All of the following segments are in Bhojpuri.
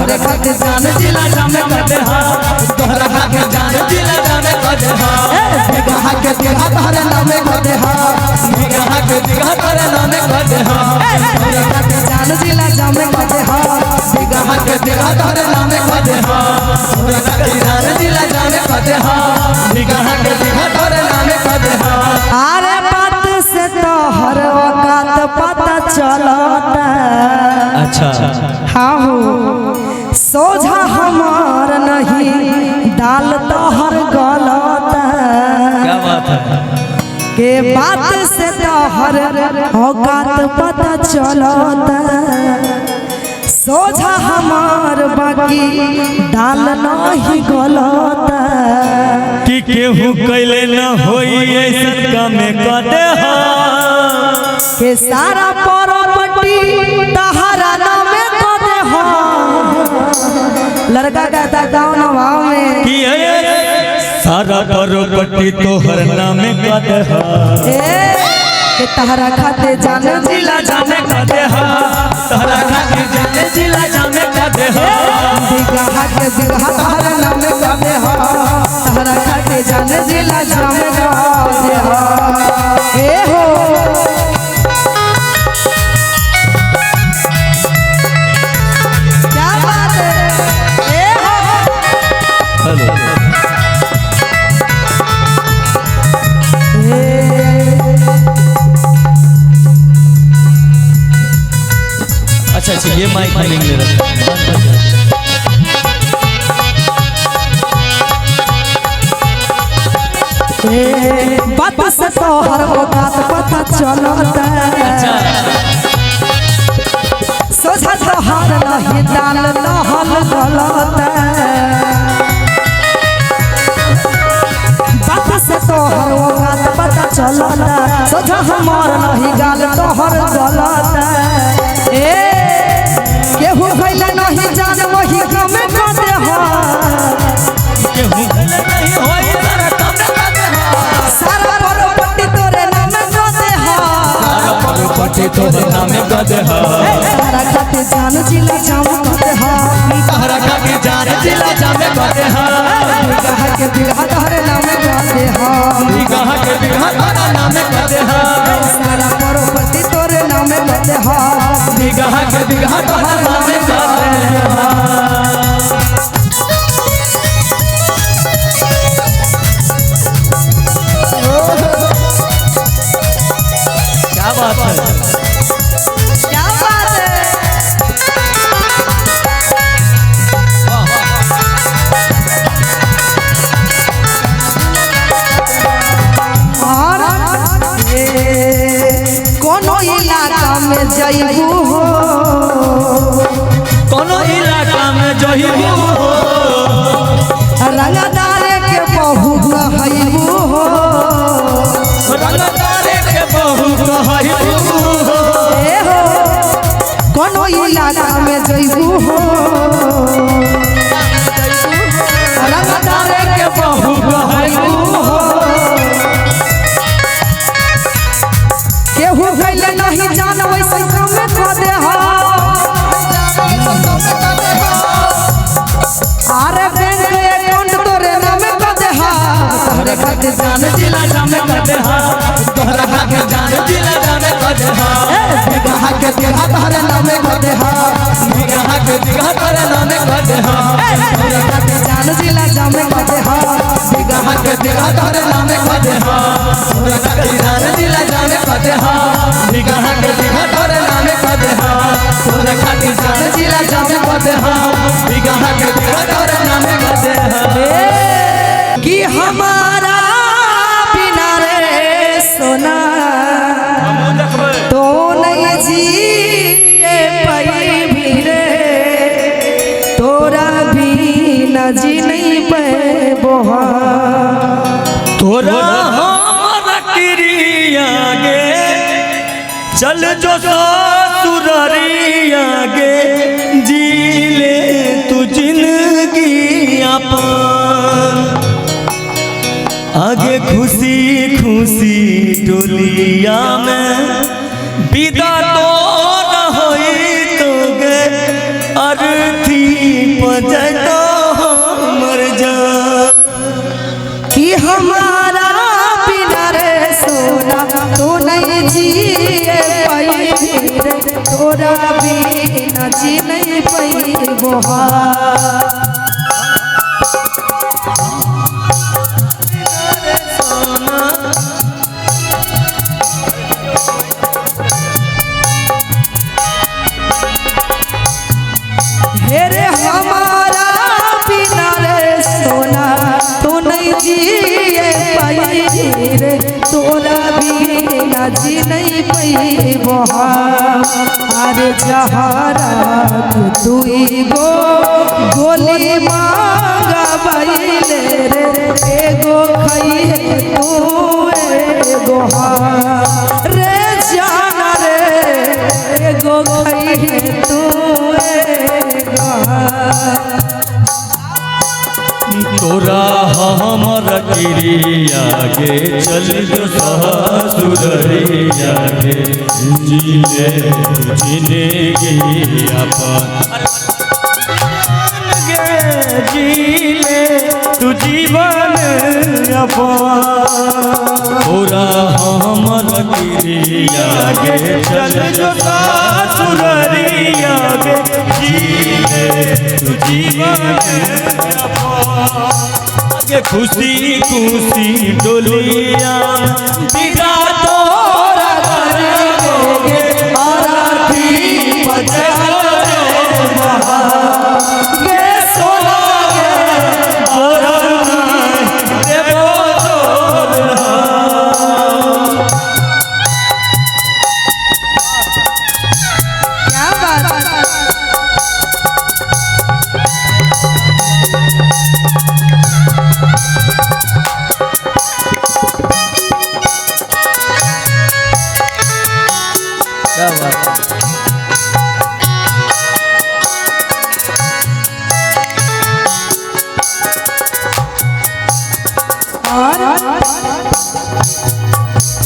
तोहरे खातिर जान जिला जामे कदे हा तोहरा खातिर जान जिला जामे कदे हा बिगहा के बिगहा तोहरे नामे कदे हा बिगहा के बिगहा तोहरे नामे कदे हा तोहरे खातिर जान जिला जामे कदे हा बिगहा के बिगहा तोहरे नामे कदे हा तोहरे खातिर जान जिला जामे कदे हा बिगहा के बिगहा तोहरे नामे कदे हा। अरे बात से तो हर वक्त पता चलता। अच्छा हाँ हो सोझा हमार नहीं दाल तो हर गलता। क्या बात है के बात से तो हर औकात पता चलता। सोझा हमार बाकी दाल नहीं गलता। कि केहू कैले न होई ऐसन काम कदे हा के सारा प्रॉपर्टी तहरा नामे कदे हा। लड़का कहता गाँव नवाव में कि सारा प्रॉपर्टी तोहर नामे कदे हा के तहरा खाते जान जिला जामे कदे हा तोहरा खातिर जान जिला जामे कदे हा बिगहा के बिगहा तहरा नामे कदे हा तहरा खाते जान जिला जामे कदे हा। ए हो क्या बात है। ए हो हेलो अच्छा अच्छा ये माइक में ले रहा बात से तो हर बात पता चलता। सोझा तो हर नहीं दाल लहल गलता। बात से तो हर बात पता चलता। सोझा हमार नहीं गाल तो हर गलता। केहू भइले नहीं जान वही काम कदे हा केहू नहीं होई सारा काम कदे हा सारा प्रॉपर्टी तोरे नामे कदे हा सारा प्रॉपर्टी तोहर नामे कदे हा तहरा खातिर जान जिला जामे कदे हा तोहरा खातिर जान जिला जामे कदे हा बिगहा के बिगहा तोहरे नामे कदे हा बिगहा के बिगहा तोहरा नामे कदे हा सारा प्रॉपर्टी तोरे नामे कदे हा बिगहा के बिगहा तोहरा नामे कदे हा। क्या बात है क्या बात है। और कोनो इलाका में जइबू हो कोनो इलाका में जइबू हो रंगदार के बहू कहबू हो रंगदारे के बहू कहबू हो ए हो कोनो इलाका में जइबू हो रंगदार के बहू कहबू हो केहू भइले नहीं जान वैसे काम कदे हा अरे बैंक अकाउंट तोरे नामे कदे हा तोहरे खातिर जान जिला जामे कदे हा तोहरा खातिर जान जिला जामे कदे हा बिगहा के बिगहा तोहरे नामे कदे हा बिगहा के बिगहा तोहरे नामे कदे हा तोरे खातिर जान जिला जामे कदे हा बिगहा के बिगहा तोहरे नामे कदे हा तोहरा खातिर जान जिला जामे कदे हा बिगहा के बिगहा तोहरे नामे कदे हा तोहरा खातिर जान जिला जामे कदे हा बिगहा के बिगहा तोहरे नामे कदे हा। कि हमारा बिना रे सोना तो नहीं जिए पाई भी रे तोरा भी न जी नहीं पे बोहा तोरा हमारा क्रिया गे चल जो ससुररिया गे जी ले तू जिंदगी अपन आगे खुशी खुशी डोलिया में विदा तो न होई तो गे अर्थी पजता मर जा कि हमारा बिना रे सोना तू नहीं जिए पाई रे तोरा बिना जी नहीं पाई बोहा रे हमारा बिना रे सोना तू नहीं जिए पाई रे तोरा बिना जी नहीं पाई बोहा अरे जहारा दुई गो गोली मांगा बैले रे एगो खाइए तू एगो रे जाना रे एगो खाइए तू तोरा हमर क्रिया गे चल जो ससुररिया गे जीले जिंदगी अपन गे जीले तू जीवन अपन तोरा हमर क्रिया गे चल जो ससुररिया गे जीले तू जीवन के खुशी खुशी डोलिया बिना तोरा करेंगे आरती बजाओ ये सोना और देवो क्या बात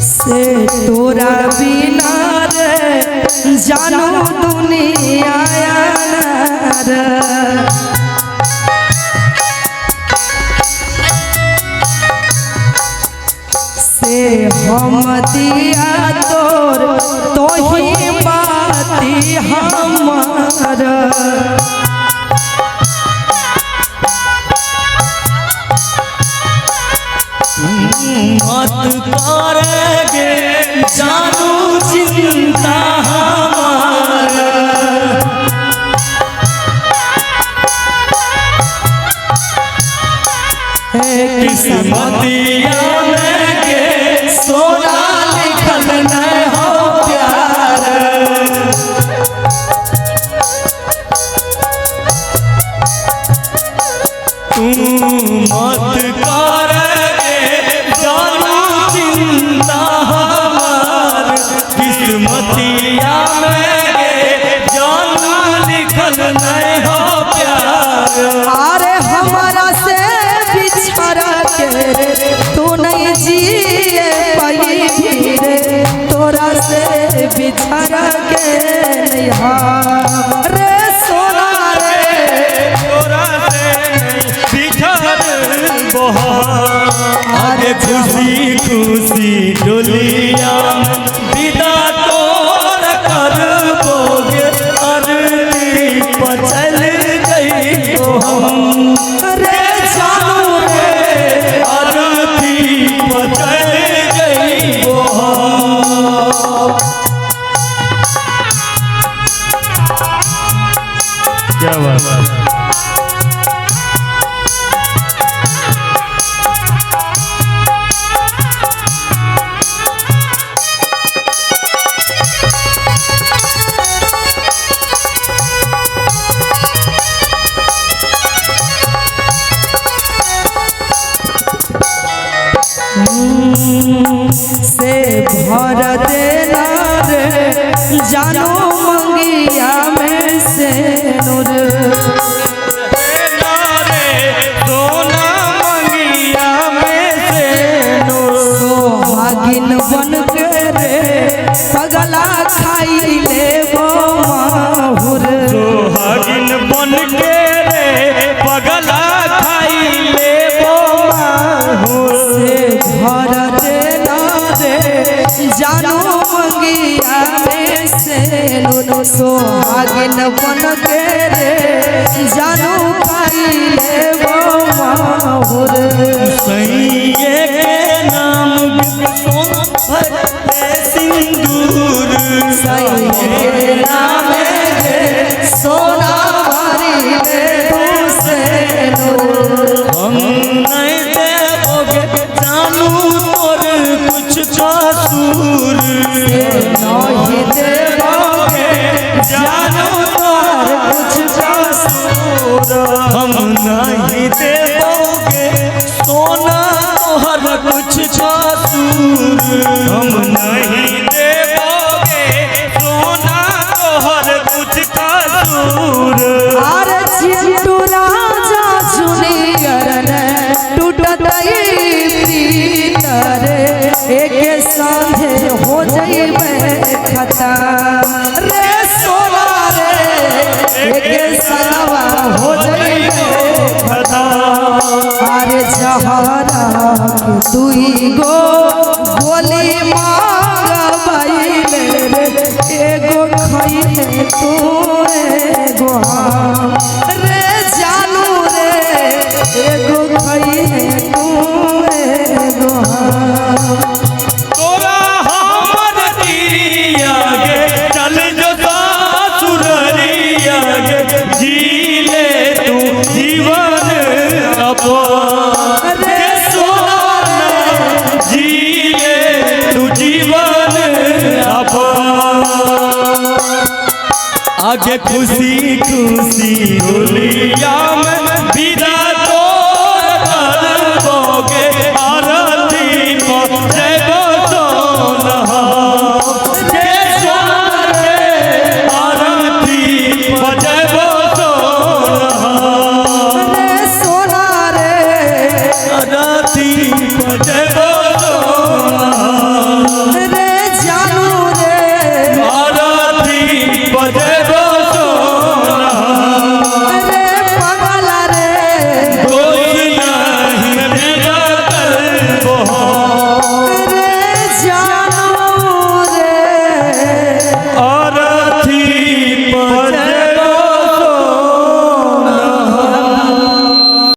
से तोरा बिना रे जानो दुनिया रे से हम दिया तोर तो ही बाती हमर मत करेंगे जानू चिंता हमारा किस्मतिया में के सोना लिखल नहीं हो प्यार तू मत करेंगे जानू चिंता हमार किस्मतिया में के जानू लिखल नहीं हो प्यार अरे हमारा से बिछड़ के तू नहीं जिए पाई रे तोरा से बिछड़ के नहीं रे सोना रे तोरा से बिछड़ बहा आगे खुशी खुशी डोलिया विदा तोर करबोगे अरती पचल गई हो हम रे जानू रे अरती पचल गई हो क्या बात से भर देना रे जानो मंगिया में से नूर सोना मंगिया में से सोहागिन बन के रे पगला खाई ले वो माहुर सोहागिन बन के सोहागिन बन के रे जानू खाइले बहुर सैये के नाम भरते सिंदूर सैये के नाम सोना भरिले तुसे हम नहीं देवोगे जानू तोर कुछ कसूर नहीं देवोगे जानू तोर कुछ कसूर हम नहीं देवोगे सोना तोहर कुछ कसूर हम नहीं देवोगे सोना तोहर कुछ कसूर अरे चिंटू राजा सुनियर ने टूटत प्रीत रे एक संगे हो जइबे खता रे सोना रे एक संगवा हो जइबे खता अरे जहरा दुई गो गोली मार बैले रे एगो खइले तू एगो हम रे जानू रे एगो खइले तू एगो हम तोरा हमर दिया गे चल जो सासुररिया गे जी ले तू जीवन अपन रे सोना जी ले तू जीवन अपन आगे खुशी खुशी डोलिया